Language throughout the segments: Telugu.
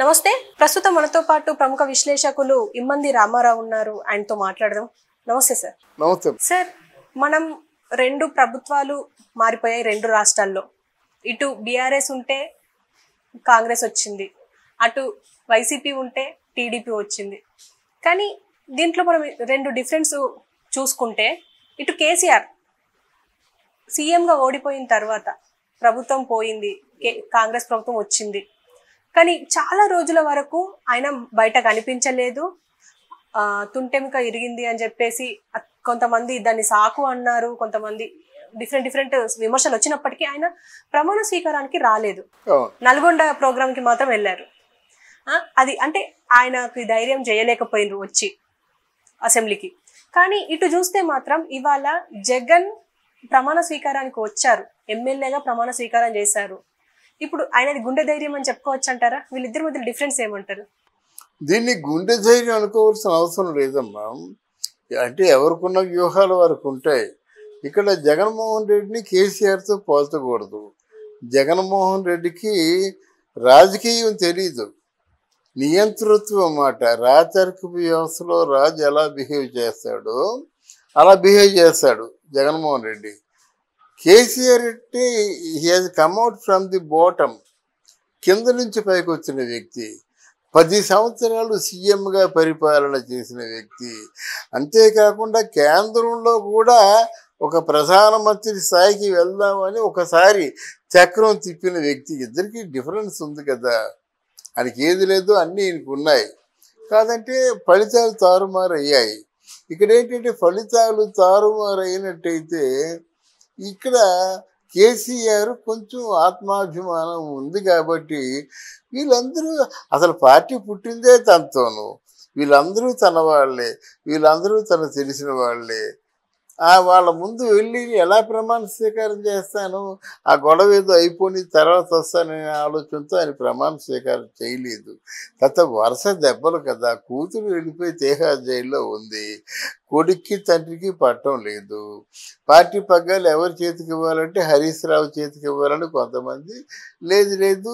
నమస్తే. ప్రస్తుతం మనతో పాటు ప్రముఖ విశ్లేషకులు ఇమ్మంది రామారావు ఉన్నారు. ఆయనతో మాట్లాడదాం. నమస్తే సార్. నమస్తే సార్, మనం రెండు ప్రభుత్వాలు మారిపోయాయి రెండు రాష్ట్రాల్లో. ఇటు బీఆర్ఎస్ ఉంటే కాంగ్రెస్ వచ్చింది, అటు వైసీపీ ఉంటే టీడీపీ వచ్చింది. కానీ దీంట్లో మనం రెండు డిఫరెన్స్ చూసుకుంటే, ఇటు కేసీఆర్ సీఎంగా ఓడిపోయిన తర్వాత ప్రభుత్వం పోయింది, కాంగ్రెస్ ప్రభుత్వం వచ్చింది. కానీ చాలా రోజుల వరకు ఆయన బయట కనిపించలేదు. తుంటెముక ఇరిగింది అని చెప్పేసి కొంతమంది దాన్ని సాకు అన్నారు, కొంతమంది డిఫరెంట్ విమర్శలు వచ్చినప్పటికీ ఆయన ప్రమాణ స్వీకారానికి రాలేదు. నల్గొండ ప్రోగ్రాంకి మాత్రం వెళ్ళారు. అది అంటే ఆయనకి ధైర్యం చేయలేకపోయినారు వచ్చి అసెంబ్లీకి. కానీ ఇటు చూస్తే మాత్రం ఇవాళ జగన్ ప్రమాణ స్వీకారానికి వచ్చారు, ఎమ్మెల్యేగా ప్రమాణ స్వీకారం చేశారు. ఇప్పుడు ఆయనది గుండె ధైర్యం అని చెప్పుకోవచ్చు అంటారా? వీళ్ళిద్దరి మధ్య డిఫరెన్స్ ఏమంటారు? దీన్ని గుండె ధైర్యం అనుకోవాల్సిన అవసరం లేదమ్మా. అంటే ఎవరికున్న వ్యూహాలు వారికి ఉంటాయి. ఇక్కడ జగన్మోహన్ రెడ్డిని కేసీఆర్తో పోల్చకూడదు. జగన్మోహన్ రెడ్డికి రాజకీయం తెలీదు, నియంతృత్వం అన్నమాట. రాచరిక వ్యవస్థలో రాజు ఎలా బిహేవ్ చేస్తాడో అలా బిహేవ్ చేస్తాడు జగన్మోహన్ రెడ్డి. కేసీఆర్ అంటే he has కమ్అట్ from the bottom, కింద నుంచి పైకి వచ్చిన వ్యక్తి. 10 సంవత్సరాలు సీఎంగా పరిపాలన చేసిన వ్యక్తి. అంతేకాకుండా కేంద్రంలో కూడా ఒక ప్రధానమంత్రి స్థాయికి వెళ్దామని ఒకసారి చక్రం తిప్పిన వ్యక్తి. ఇద్దరికి డిఫరెన్స్ ఉంది కదా. ఆయనకి ఏది లేదు, అన్నీ ఈయనకు ఉన్నాయి. కాదంటే ఫలితాలు తారుమారు అయ్యాయి. ఇక్కడ ఏంటంటే ఫలితాలు తారుమారు అయినట్టయితే ఇక్కడ కేసీఆర్ కొంచెం ఆత్మాభిమానం ఉంది కాబట్టి వీళ్ళందరూ అసలు పార్టీ పుట్టిందే తనతోను, వీళ్ళందరూ తన వాళ్ళే, వీళ్ళందరూ తనకు తెలిసిన వాళ్ళే. వాళ్ళ ముందు వెళ్ళి ఎలా ప్రమాణ స్వీకారం చేస్తాను, ఆ గొడవ ఏదో అయిపోయి తర్వాత వస్తాననే ఆలోచనతో ఆయన ప్రమాణ స్వీకారం చేయలేదు. గత వరుస దెబ్బలు కదా. కూతురు వెళ్ళిపోయి తీహార్ జైల్లో ఉంది, కొడుక్కి తండ్రికి పట్టం లేదు. పార్టీ పగ్గాలు ఎవరి చేతికి ఇవ్వాలంటే హరీష్ రావు చేతికి ఇవ్వాలని కొంతమంది, లేదు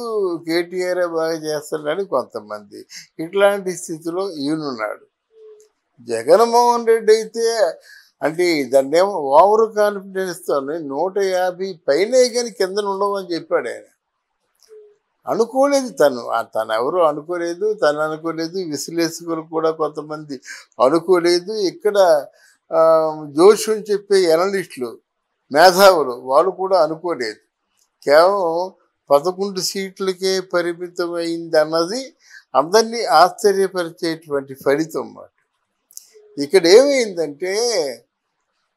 కేటీఆర్ బాగా చేస్తారని కొంతమంది. ఇట్లాంటి స్థితిలో ఈయనున్నాడు. జగన్మోహన్ రెడ్డి అయితే అంటే దాన్ని ఏమో ఓవర్ కాన్ఫిడెన్స్తో 150 పైనే కానీ కింద ఉండవని చెప్పాడు ఆయన. అనుకోలేదు తను ఎవరు అనుకోలేదు, తను అనుకోలేదు, విశ్లేషకులు కూడా కొంతమంది అనుకోలేదు. ఇక్కడ జోష్ చెప్పే ఎనలిస్టులు, మేధావులు వాళ్ళు కూడా అనుకోలేదు. కేవలం 11 సీట్లకే పరిమితమైంది అన్నది అందరినీ ఆశ్చర్యపరిచేటువంటి ఫలితం అన్నమాట. ఇక్కడ ఏమైందంటే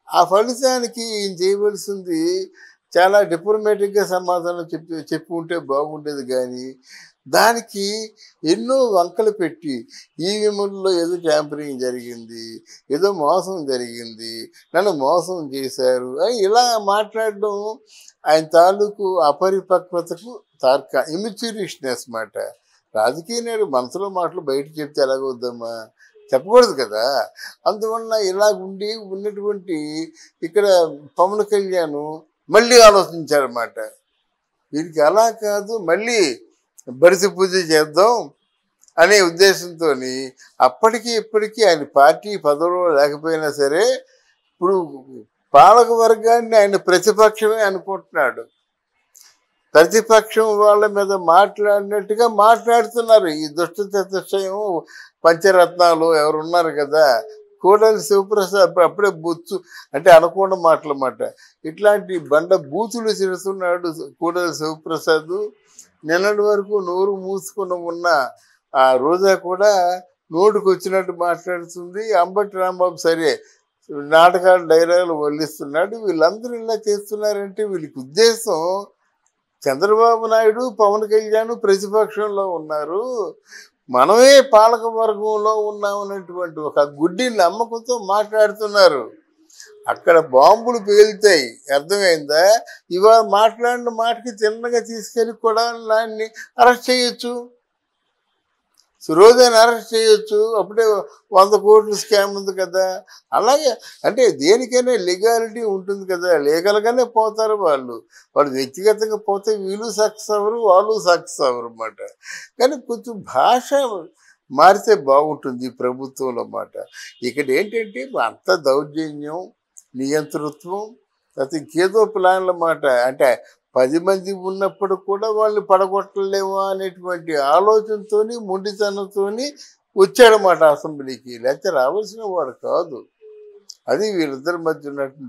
ఆ ఫలితానికి ఈయన చేయవలసింది చాలా డిప్లొమాటిక్గా సమాధానం చెప్పుకుంటే బాగుండేది. కానీ దానికి ఎన్నో వంకలు పెట్టి ఈవీఎంలలో ఏదో ట్యాంపరింగ్ జరిగింది, ఏదో మోసం జరిగింది, నన్ను మోసం చేశారు అని ఇలా మాట్లాడడం ఆయన తాలూకు అపరిపక్వతకు ఇమ్మెచ్యూరిటీనెస్ మాట. రాజకీయ నేడు మనసులో మాటలు బయట చెప్తే ఎలాగవుద్దమ్మా, చెప్పకూడదు కదా. అందువలన ఇలా ఉన్నటువంటి ఇక్కడ పవన్ కళ్యాణ్ మళ్ళీ ఆలోచించారన్నమాట. వీరికి అలా కాదు, మళ్ళీ బడిసి పూజ చేద్దాం అనే ఉద్దేశంతో అప్పటికి ఇప్పటికీ ఆయన పార్టీ పదవిలో లేకపోయినా సరే ఇప్పుడు పాలక వర్గాన్ని ఆయన ప్రతిపక్షమే అనుకుంటున్నాడు. ప్రతిపక్షం వాళ్ళ మీద మాట్లాడినట్టుగా మాట్లాడుతున్నారు. ఈ దుష్ట చతుష్టయం పంచరత్నాలు ఎవరు ఉన్నారు కదా, కోడలి శివప్రసాద్ అప్పుడే బొచ్చు అంటే అనకుండా మాటలన్నమాట. ఇట్లాంటి బండ బూతులు తిడుతున్నాడు కోడలి శివప్రసాద్. నిన్నటి వరకు నోరు మూసుకుని ఉన్న ఆ రోజా కూడా నోటికి వచ్చినట్టు మాట్లాడుతుంది. అంబటి రాంబాబు సరే నాటకాలు డైలాగులు వల్లిస్తున్నాడు. వీళ్ళందరూ ఇలా చేస్తున్నారంటే వీళ్ళకి ఉద్దేశం చంద్రబాబు నాయుడు, పవన్ కళ్యాణ్ ప్రతిపక్షంలో ఉన్నారు, మనమే పాలక వర్గంలో ఉన్నామన్నటువంటి ఒక గుడ్డి నమ్మకంతో మాట్లాడుతున్నారు. అక్కడ బాంబులు పేలుతాయి, అర్థమైందా? ఇవాళ మాట్లాడిన మాటకి చిన్నగా తీసుకెళ్ళి కూడా దాన్ని అరెస్ట్ చేయొచ్చు. సురోజాని అరెస్ట్ చేయొచ్చు, అప్పుడే 100 కోట్లు స్కామ్ ఉంది కదా. అలాగే అంటే దేనికైనా లీగాలిటీ ఉంటుంది కదా, లీగల్గానే పోతారు వాళ్ళు. వాళ్ళు వ్యక్తిగతంగా పోతే వీళ్ళు సక్సెస్ అవ్వరు, వాళ్ళు సక్సెస్ అవ్వరు అన్నమాట. కానీ కొంచెం భాష మారితే బాగుంటుంది ప్రభుత్వంలో అన్నమాట. ఇక్కడ ఏంటంటే అంత దౌర్జన్యం, నియంతృత్వం, లేకపోతే ఇంకేదో ప్లాన్ల మాట. అంటే 10 మంది ఉన్నప్పుడు కూడా వాళ్ళని పడగొట్టలేమో అనేటువంటి ఆలోచనతోని, మొండితనంతోని వచ్చాడనమాట అసెంబ్లీకి. లేకపోతే రావాల్సిన వాడు కాదు. అది వీళ్ళిద్దరి మధ్య ఉన్నటువంటి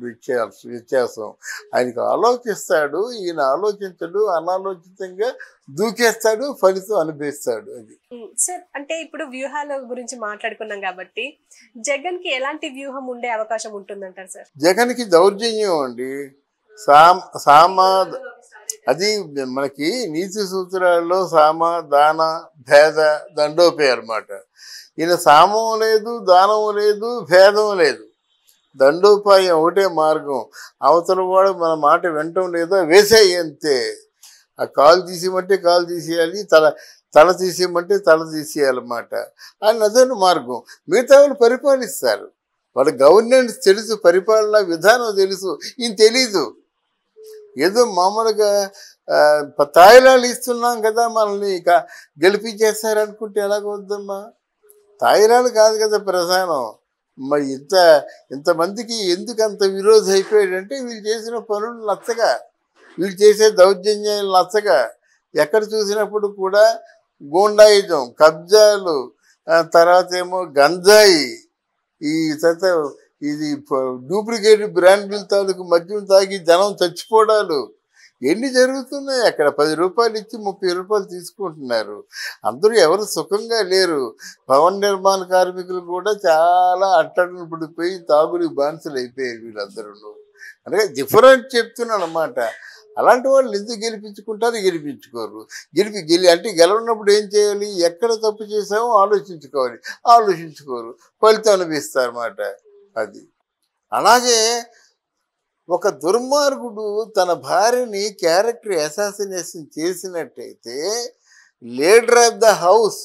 వ్యత్యాసం. ఆయనకు ఆలోచిస్తాడు, ఈయన ఆలోచించడు, అనాలోచితంగా దూకేస్తాడు, ఫలితం అనుభవిస్తాడు. అది సార్, అంటే ఇప్పుడు వ్యూహాల గురించి మాట్లాడుకున్నాం కాబట్టి జగన్ కి ఎలాంటి వ్యూహం ఉండే అవకాశం ఉంటుందంటారు సార్? జగన్కి దౌర్జన్యం అండి. అది మనకి నీతి సూత్రాల్లో సామ, దాన, భేద, దండోపే అనమాట. ఈయన సామం లేదు, దానం లేదు, భేదం లేదు. దండోపాయం ఒకటే మార్గం. అవతల వాడు మన మాట వినటం లేదో వేసేయి అంతే. ఆ కాలు తీసేయమంటే కాలు తీసేయాలి, తల తీసేయమంటే తల తీసేయాలన్నమాట. అని అదే మార్గం. మిగతా వాళ్ళు పరిపాలిస్తారు. వాళ్ళ గవర్నెన్స్ తెలుసు, పరిపాలన విధానం తెలుసు, ఈయన తెలీదు. ఏదో మామూలుగా తాయిలాలు ఇస్తున్నాం కదా, మనల్ని గెలిపించేస్తారనుకుంటే ఎలాగొద్దమ్మా? తాయిలాలు కాదు కదా ప్రధానం. మరి ఇంతమందికి ఎందుకు అంత విరోధం అయిపోయాడంటే వీళ్ళు చేసిన పనులు నచ్చగా, వీళ్ళు చేసే దౌర్జన్యాలు నచ్చగా. ఎక్కడ చూసినప్పుడు కూడా గూండాయిజం, కబ్జాలు, తర్వాత ఏమో గంజాయి, ఈ తర్వాత ఇది డూప్లికేట్ బ్రాండ్ల తాలూకు మద్యం తాగి జనం చచ్చిపోవడాలు ఎన్ని జరుగుతున్నాయి. అక్కడ 10 రూపాయలు ఇచ్చి 30 రూపాయలు తీసుకుంటున్నారు. అందరూ ఎవరు సుఖంగా లేరు. భవన నిర్మాణ కార్మికులు కూడా చాలా అట్టడును పడిపోయి తాగుడు బానిసలు అయిపోయారు వీళ్ళందరూ. అనగా డిఫరెంట్ చెప్తున్నాను అన్నమాట. అలాంటి వాళ్ళు ఎందుకు గెలిపించుకుంటారు? గెలిపించుకోరు. అంటే గెలవనప్పుడు ఏం చేయాలి? ఎక్కడ తప్పు చేసామో ఆలోచించుకోరు, ఫలితం అనిపిస్తారు అన్నమాట. అది అలాగే ఒక దుర్మార్గుడు తన భార్యని క్యారెక్టర్ అసాసినేషన్ చేసినట్టయితే లీడర్ ఆఫ్ ద హౌస్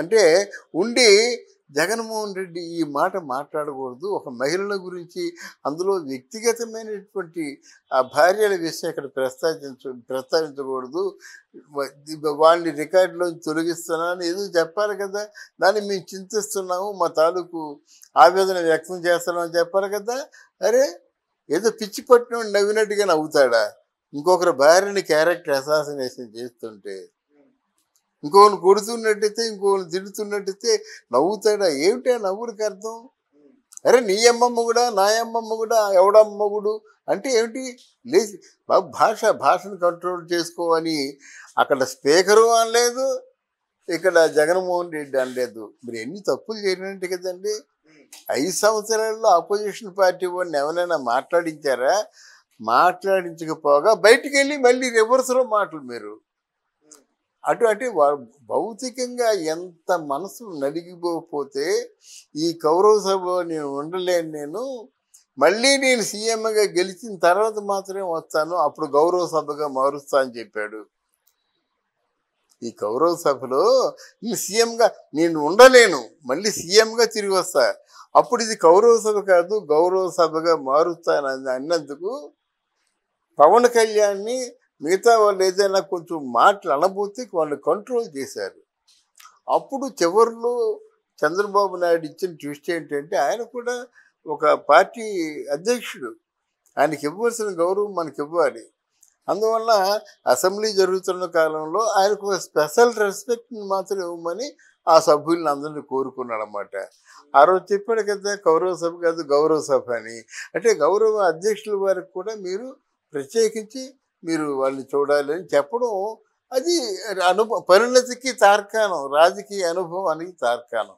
అంటే ఉండి జగన్మోహన్ రెడ్డి ఈ మాట మాట్లాడకూడదు. ఒక మహిళల గురించి, అందులో వ్యక్తిగతమైనటువంటి ఆ భార్యల విషయం ఇక్కడ ప్రస్తావించకూడదు, వాళ్ళని రికార్డులోంచి తొలగిస్తున్నాను ఏదో చెప్పాలి కదా. దాన్ని మేము చింతిస్తున్నాము, మా తాలూకు ఆవేదన వ్యక్తం చేస్తున్నామని చెప్పాలి కదా. అరే ఏదో పిచ్చి పట్టిన నవ్వినట్టుగా నవ్వుతాడా? ఇంకొకరి భార్యని క్యారెక్టర్ అసాసినేషన్ చేస్తుంటే, ఇంకోని కొడుతున్నట్టయితే, ఇంకోని తిడుతున్నట్టయితే నవ్వుతాడా? ఏమిటా నవ్వుడికి అర్థం? అరే నీ అమ్మమ్మ కూడా, నా అమ్మమ్మ కూడా, ఎవడమ్మగుడు అంటే ఏమిటి? లేచి భాషను కంట్రోల్ చేసుకోవని అక్కడ స్పీకరు అనలేదు, ఇక్కడ జగన్మోహన్ రెడ్డి అనలేదు. మీరు ఎన్ని తప్పులు చేయనంటే కదండి. 5 సంవత్సరాల్లో అపోజిషన్ పార్టీ వాడిని ఎవరైనా మాట్లాడించారా? మాట్లాడించకపోగా బయటికి వెళ్ళి మళ్ళీ రివర్స్లో మాటలు మీరు అంటే భౌతికంగా ఎంత మనసు నలిగిపోతే ఈ కౌరవ సభలో నేను ఉండలేను, మళ్ళీ నేను సీఎంగా గెలిచిన తర్వాత మాత్రమే వస్తాను, అప్పుడు గౌరవ సభగా మారుస్తా అని చెప్పాడు. ఈ కౌరవ సభలో ఈ సీఎంగా నేను ఉండలేను, మళ్ళీ సీఎంగా తిరిగి వస్తా, అప్పుడు ఇది కౌరవ సభ కాదు గౌరవ సభగా మారుస్తానని అన్నందుకు పవన్ కళ్యాణ్ని మిగతా వాళ్ళు ఏదైనా కొంచెం మాటలు అనబోతే వాళ్ళు కంట్రోల్ చేశారు. అప్పుడు చివరిలో చంద్రబాబు నాయుడు ఇచ్చిన ట్విస్ట్ ఏంటంటే, ఆయన కూడా ఒక పార్టీ అధ్యక్షుడు, ఆయనకి ఇవ్వాల్సిన గౌరవం మనకి ఇవ్వాలి. అందువల్ల అసెంబ్లీ జరుగుతున్న కాలంలో ఆయనకు ఒక స్పెషల్ రెస్పెక్ట్ని మాత్రం ఇవ్వమని ఆ సభ్యులను అందరినీ కోరుకున్నాడు అన్నమాట. ఆ రోజు చెప్పాడు కదా, కౌరవ సభ కాదు గౌరవ సభ అని. అంటే గౌరవ అధ్యక్షుల వారికి కూడా మీరు ప్రత్యేకించి మీరు వాళ్ళని చూడాలి అని చెప్పడం, అది పరిణతికి తార్కాణం, రాజకీయ అనుభవానికి తార్కాణం.